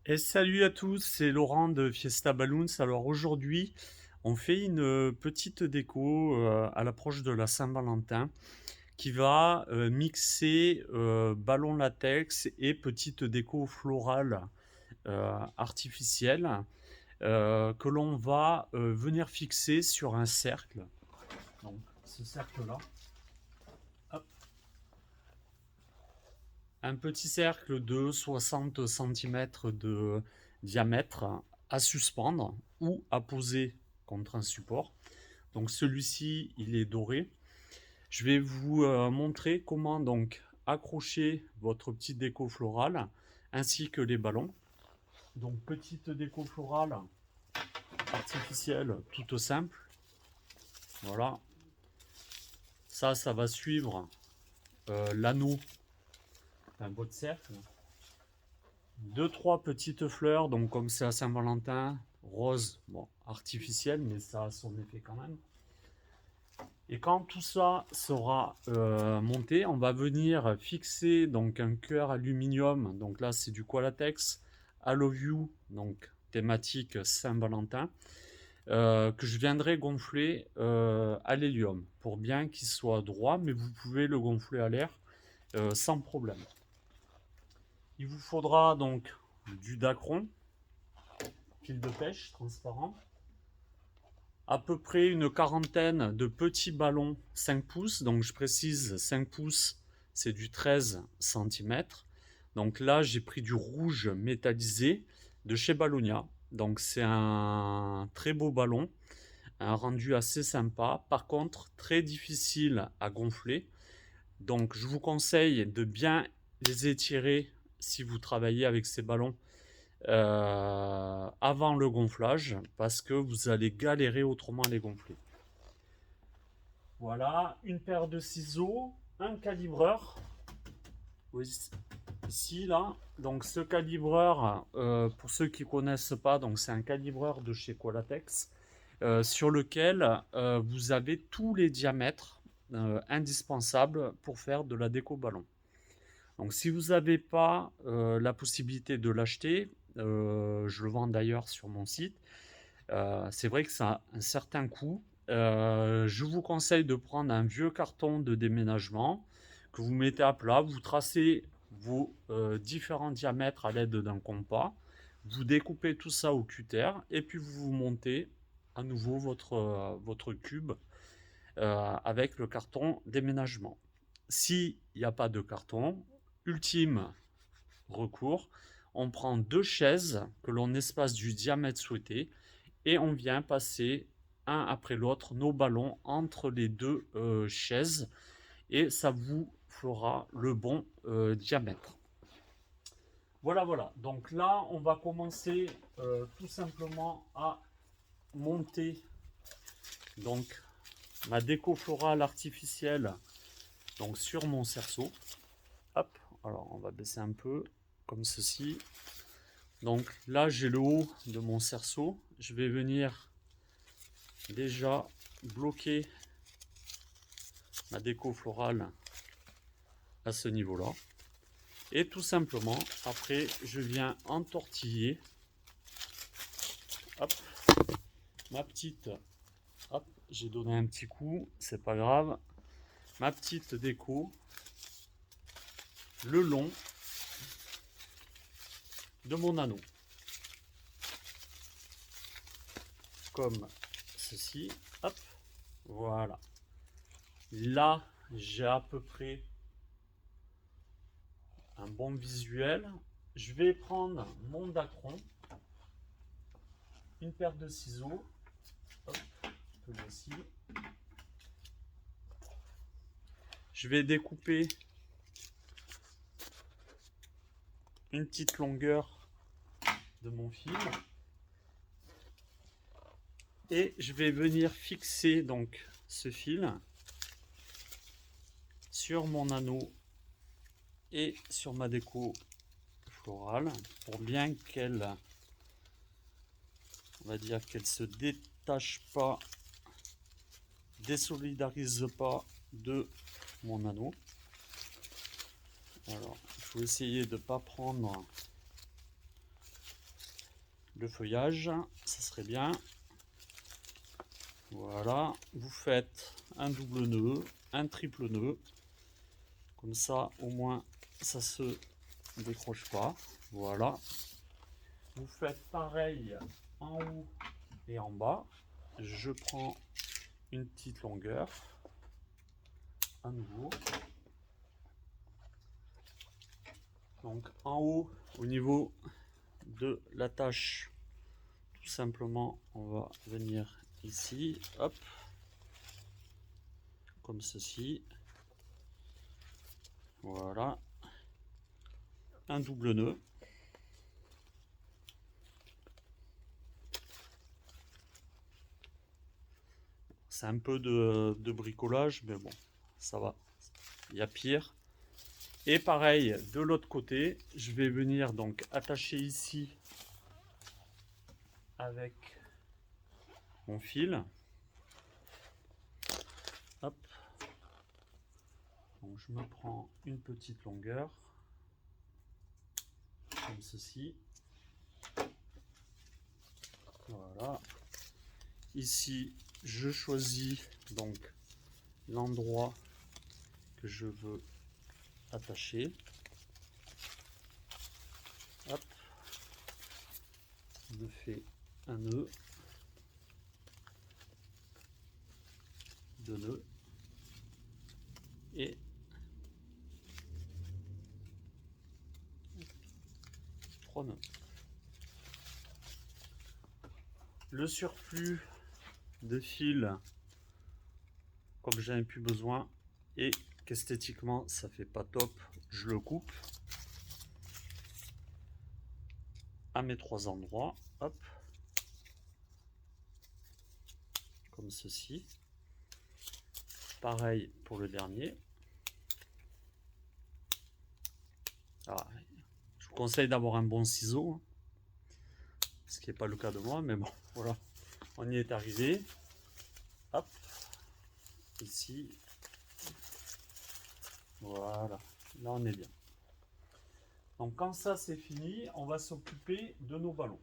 Et salut à tous, c'est Laurent de Fiesta Balloons. Alors aujourd'hui, on fait une petite déco à l'approche de la Saint-Valentin qui va mixer ballon latex et petite déco florale artificielle que l'on va venir fixer sur un cercle. Donc ce cercle-là, hop, un petit cercle de 60 centimètres de diamètre à suspendre ou à poser contre un support. Donc celui-ci, il est doré. Je vais vous montrer comment donc accrocher votre petite déco florale ainsi que les ballons. Donc petite déco florale artificielle toute simple. Voilà. Ça va suivre l'anneau d'un beau cercle. Deux, trois petites fleurs, donc comme c'est à Saint-Valentin, rose, bon, artificielle, mais ça a son effet quand même. Et quand tout ça sera monté, on va venir fixer donc un cœur aluminium, donc là c'est du Qualatex, I Love You, donc thématique Saint-Valentin, que je viendrai gonfler à l'hélium pour bien qu'il soit droit, mais vous pouvez le gonfler à l'air sans problème. Il vous faudra donc du dacron, fil de pêche transparent, à peu près une quarantaine de petits ballons 5 pouces. Donc je précise 5 pouces, c'est du 13 centimètres. Donc là, j'ai pris du rouge métallisé de chez Ballonia. Donc c'est un très beau ballon, un rendu assez sympa. Par contre, très difficile à gonfler. Donc je vous conseille de bien les étirer si vous travaillez avec ces ballons avant le gonflage parce que vous allez galérer autrement à les gonfler. Voilà, une paire de ciseaux, un calibreur. Oui, ici, là. Donc ce calibreur, pour ceux qui ne connaissent pas, donc c'est un calibreur de chez Qualatex sur lequel vous avez tous les diamètres indispensables pour faire de la déco ballon. Donc si vous n'avez pas la possibilité de l'acheter, je le vends d'ailleurs sur mon site, c'est vrai que ça a un certain coût. Je vous conseille de prendre un vieux carton de déménagement que vous mettez à plat, vous tracez vos différents diamètres à l'aide d'un compas, vous découpez tout ça au cutter et puis vous montez à nouveau votre cube avec le carton déménagement. S'il n'y a pas de carton, ultime recours, on prend deux chaises que l'on espace du diamètre souhaité et on vient passer un après l'autre nos ballons entre les deux chaises et ça vous fera le bon diamètre. Voilà, voilà. Donc là, on va commencer tout simplement à monter donc ma déco florale artificielle donc sur mon cerceau. Hop, alors on va baisser un peu comme ceci. Donc là, j'ai le haut de mon cerceau. Je vais venir déjà bloquer ma déco florale à ce niveau-là. Et tout simplement, après, je viens entortiller hop, ma petite. Hop, j'ai donné un petit coup, c'est pas grave. Ma petite déco le long de mon anneau. Comme ceci. Hop, voilà. Là, j'ai à peu près un bon visuel. Je vais prendre mon dacron, une paire de ciseaux, hop, ici. Je vais découper une petite longueur de mon fil et je vais venir fixer donc ce fil sur mon anneau et sur ma déco florale pour bien qu'elle, on va dire qu'elle se détache pas, désolidarise pas de mon anneau. Alors il faut essayer de ne pas prendre le feuillage, ça serait bien. Voilà, vous faites un double nœud, un triple nœud, comme ça au moins ça se décroche pas. Voilà, vous faites pareil en haut et en bas. Je prends une petite longueur à nouveau. Donc en haut, au niveau de l'attache, tout simplement on va venir ici, hop, comme ceci. Voilà, un double nœud. C'est un peu de bricolage, mais bon, ça va, il y a pire. Et pareil, de l'autre côté, je vais venir donc attacher ici avec mon fil. Hop. Donc je me prends une petite longueur, comme ceci. Voilà. Ici, je choisis donc l'endroit que je veux attacher. Hop. Je fais un nœud, deux nœuds et trois nœuds. Le surplus de fil, comme j'en ai plus besoin et qu'esthétiquement ça fait pas top, je le coupe à mes trois endroits, hop, comme ceci. Pareil pour le dernier. Alors, je vous conseille d'avoir un bon ciseau, hein, ce qui n'est pas le cas de moi, mais bon, voilà, on y est arrivé. Hop, ici, voilà, là on est bien. Donc quand ça c'est fini, on va s'occuper de nos ballons.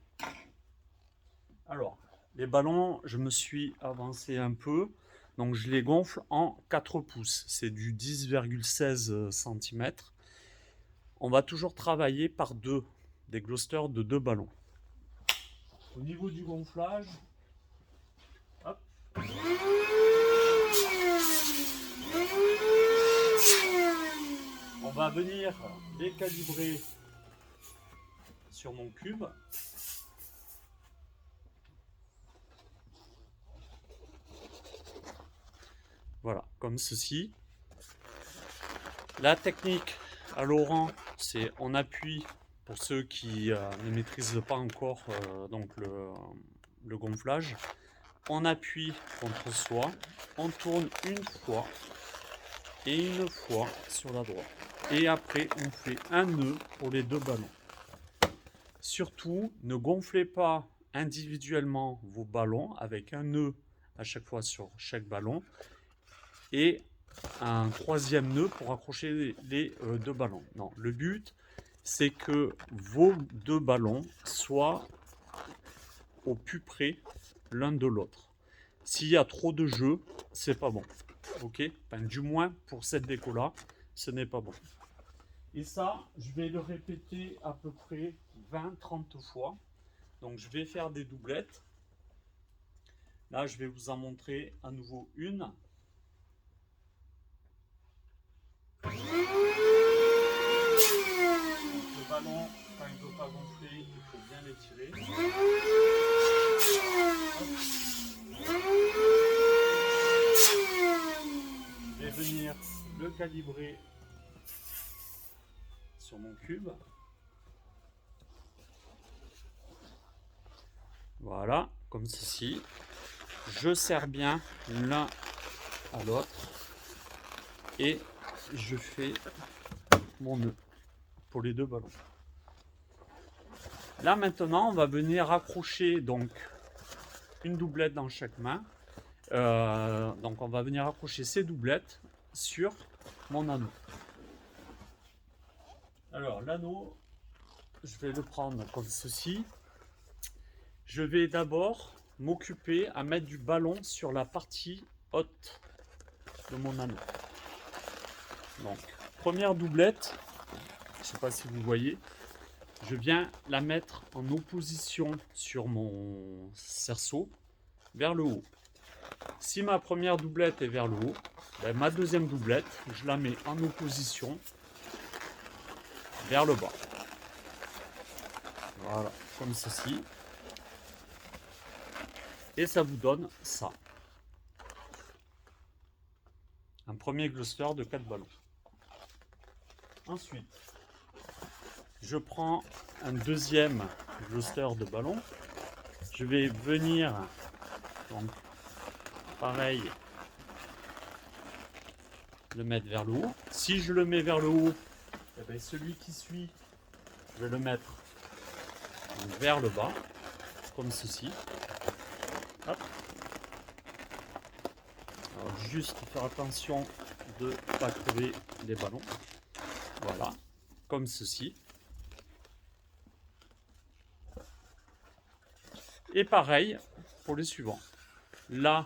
Alors, les ballons, je me suis avancé un peu, donc je les gonfle en 4 pouces, c'est du 10,16 cm. On va toujours travailler par deux, des Gloster de 2 ballons. Au niveau du gonflage, hop. On va venir les calibrer sur mon cube. Voilà, comme ceci. La technique à Laurent, c'est on appuie, pour ceux qui ne maîtrisent pas encore donc le gonflage, on appuie contre soi, on tourne une fois et une fois sur la droite. Et après, on fait un nœud pour les deux ballons. Surtout, ne gonflez pas individuellement vos ballons avec un nœud à chaque fois sur chaque ballon et un troisième nœud pour accrocher les deux ballons. Non, le but, c'est que vos deux ballons soient au plus près l'un de l'autre. S'il y a trop de jeu, c'est pas bon. Ok, enfin, du moins pour cette déco là, ce n'est pas bon. Et ça, je vais le répéter à peu près 20-30 fois. Donc je vais faire des doublettes. Là, je vais vous en montrer à nouveau une. Le ballon, quand il ne veut pas gonfler, il faut bien l'étirer. Je vais venir le calibrer sur mon cube. Voilà, comme ceci. Je serre bien l'un à l'autre et je fais mon nœud pour les deux ballons. Là maintenant, on va venir accrocher donc une doublette dans chaque main. Donc on va venir accrocher ces doublettes sur mon anneau. Alors l'anneau, je vais le prendre comme ceci. je vais d'abord m'occuper à mettre du ballon sur la partie haute de mon anneau. Donc, première doublette, je ne sais pas si vous voyez, je viens la mettre en opposition sur mon cerceau vers le haut. Si ma première doublette est vers le haut, ben ma deuxième doublette, je la mets en opposition vers le bas. Voilà, comme ceci. Et ça vous donne ça. Un premier cluster de 4 ballons. Ensuite, je prends un deuxième cluster de ballons. Je vais venir, donc pareil, le mettre vers le haut. Si je le mets vers le haut, eh bien celui qui suit, je vais le mettre vers le bas, comme ceci. Hop. Alors, juste faire attention de ne pas crever les ballons. Voilà, comme ceci. Et pareil pour les suivants. Là,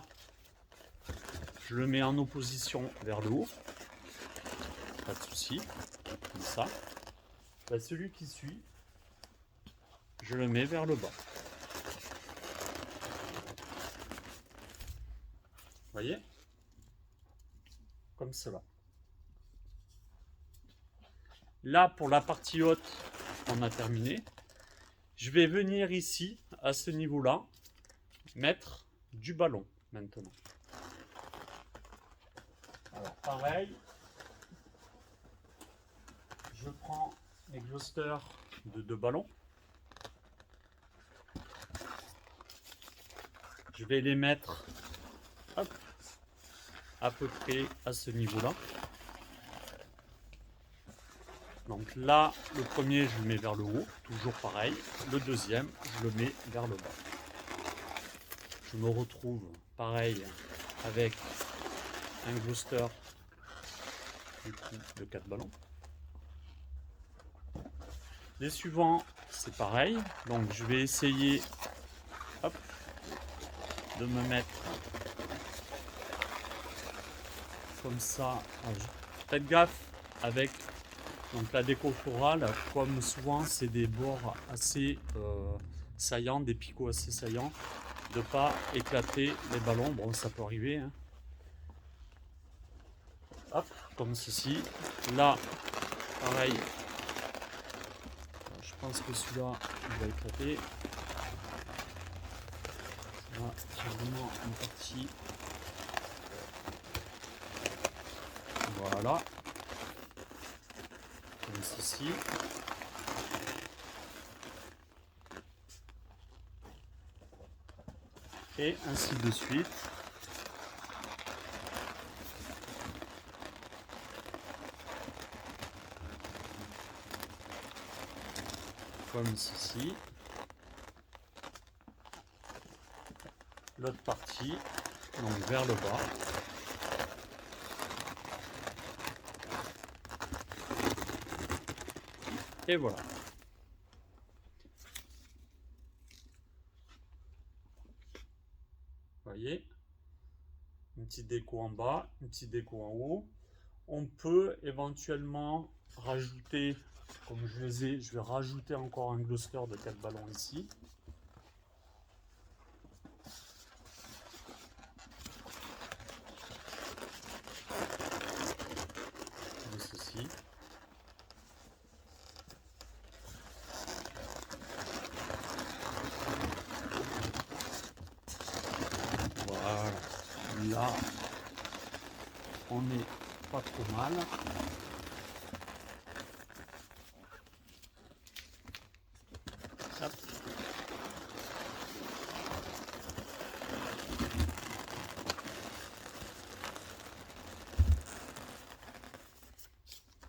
je le mets en opposition vers le haut. Pas de souci. Comme ça. Bah, celui qui suit, je le mets vers le bas. Vous voyez? Comme cela. Là, pour la partie haute, on a terminé. Je vais venir ici, à ce niveau-là, mettre du ballon maintenant. Alors, pareil, je prends mes clusters de 2 ballons. Je vais les mettre hop, à peu près à ce niveau-là. Donc là, le premier, je le mets vers le haut, toujours pareil. Le deuxième, je le mets vers le bas. Je me retrouve pareil avec un cluster du coup, de 4 ballons. Les suivants, c'est pareil. Donc je vais essayer hop, de me mettre comme ça. Faites gaffe avec donc la déco florale, comme souvent c'est des bords assez saillants, des picots assez saillants, de ne pas éclater les ballons. Bon, ça peut arriver. Hein. Hop, comme ceci. Là, pareil. Je pense que celui-là, il va éclater. Là, c'est vraiment une partie. Voilà. Comme ceci. Et ainsi de suite. Comme ceci. L'autre partie, donc vers le bas. Et voilà. Vous voyez, une petite déco en bas, une petite déco en haut. On peut éventuellement rajouter, comme je les ai, je vais rajouter encore un cluster de 4 ballons ici. Comme ceci. Voilà. Là, on n'est pas trop mal. Hop.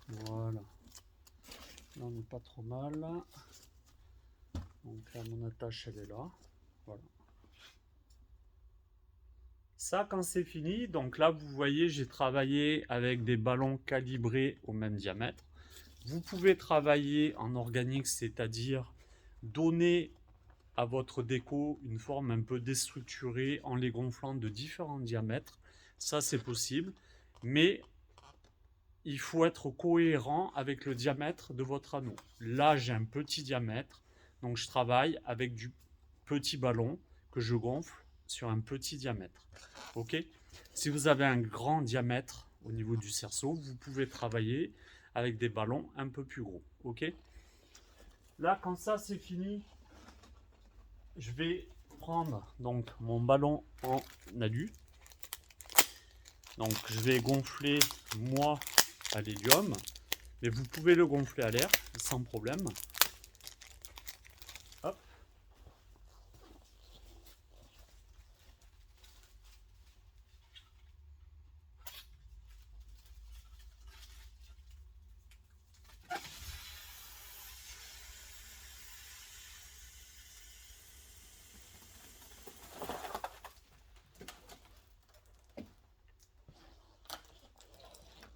Voilà. Là, on n'est pas trop mal. Donc là, mon attache, elle est là. Voilà. Ça, quand c'est fini, donc là, vous voyez, j'ai travaillé avec des ballons calibrés au même diamètre. Vous pouvez travailler en organique, c'est-à-dire donner à votre déco une forme un peu déstructurée en les gonflant de différents diamètres. Ça, c'est possible, mais il faut être cohérent avec le diamètre de votre anneau. Là, j'ai un petit diamètre, donc je travaille avec du petit ballon que je gonfle sur un petit diamètre. Ok. Si vous avez un grand diamètre au niveau du cerceau, vous pouvez travailler avec des ballons un peu plus gros. Ok. Là, quand ça c'est fini, je vais prendre donc mon ballon en alu. Donc je vais gonfler moi à l'hélium, mais vous pouvez le gonfler à l'air sans problème. Hop.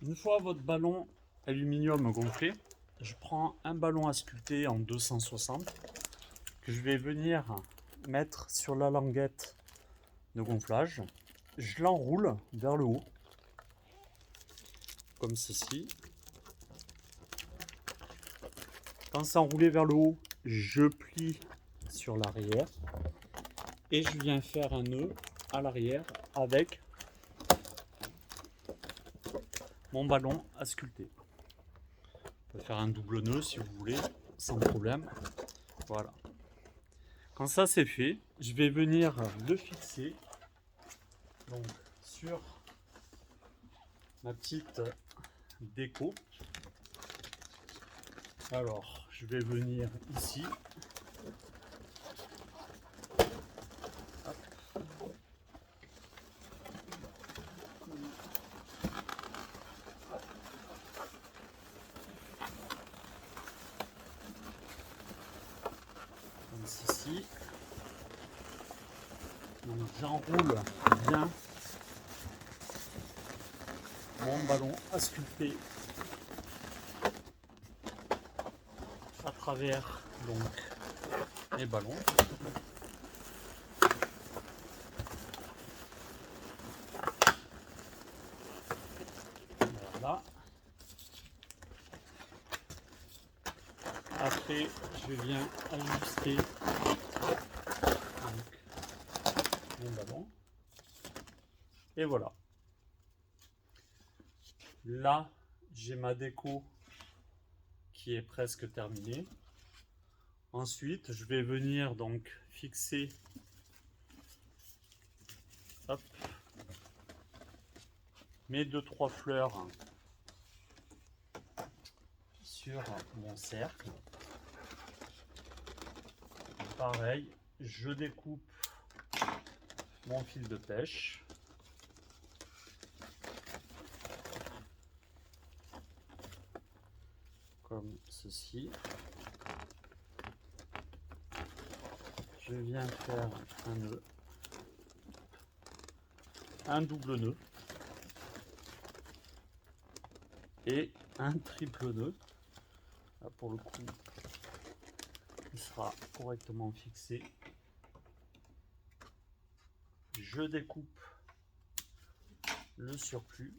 Une fois votre ballon aluminium gonflé, je prends un ballon à sculpter en 260 que je vais venir mettre sur la languette de gonflage. Je l'enroule vers le haut, comme ceci. Quand c'est enroulé vers le haut, je plie sur l'arrière et je viens faire un nœud à l'arrière avec mon ballon à sculpter. On peut faire un double nœud si vous voulez, sans problème. Voilà. Quand ça c'est fait, je vais venir le fixer donc sur ma petite déco. Alors, je vais venir ici. Comme ceci. Donc j'enroule bien mon ballon à sculpter à travers donc les ballons. Voilà. Après, je viens ajuster donc, mon ballon. Et voilà. Là, j'ai ma déco qui est presque terminée. Ensuite, je vais venir donc fixer hop, mes 2-3 fleurs sur mon cercle. Pareil, je découpe mon fil de pêche. Comme ceci. Je viens faire un nœud, un double nœud et un triple nœud. Là, pour le coup, il sera correctement fixé. Je découpe le surplus.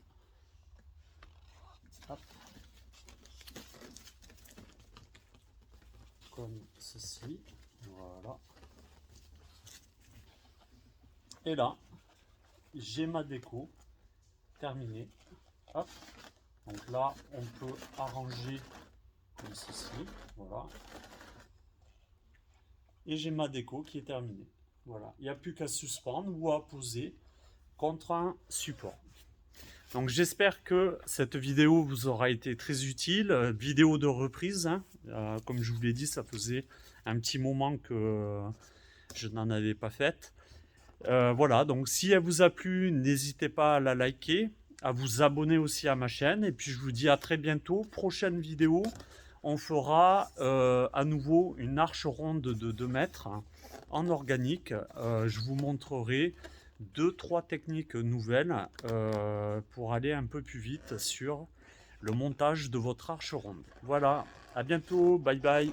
Hop. Comme ceci. Voilà. Et là, j'ai ma déco terminée. Hop. Donc là, on peut arranger comme ceci. Voilà. Et j'ai ma déco qui est terminée. Voilà. Il n'y a plus qu'à suspendre ou à poser contre un support. Donc j'espère que cette vidéo vous aura été très utile. Vidéo de reprise. Hein. Comme je vous l'ai dit, ça faisait un petit moment que je n'en avais pas faite. Voilà, donc si elle vous a plu, n'hésitez pas à la liker, à vous abonner aussi à ma chaîne. Et puis je vous dis à très bientôt. Prochaine vidéo, on fera à nouveau une arche ronde de 2 mètres hein, en organique. Je vous montrerai 2-3 techniques nouvelles pour aller un peu plus vite sur le montage de votre arche ronde. Voilà, à bientôt, bye bye.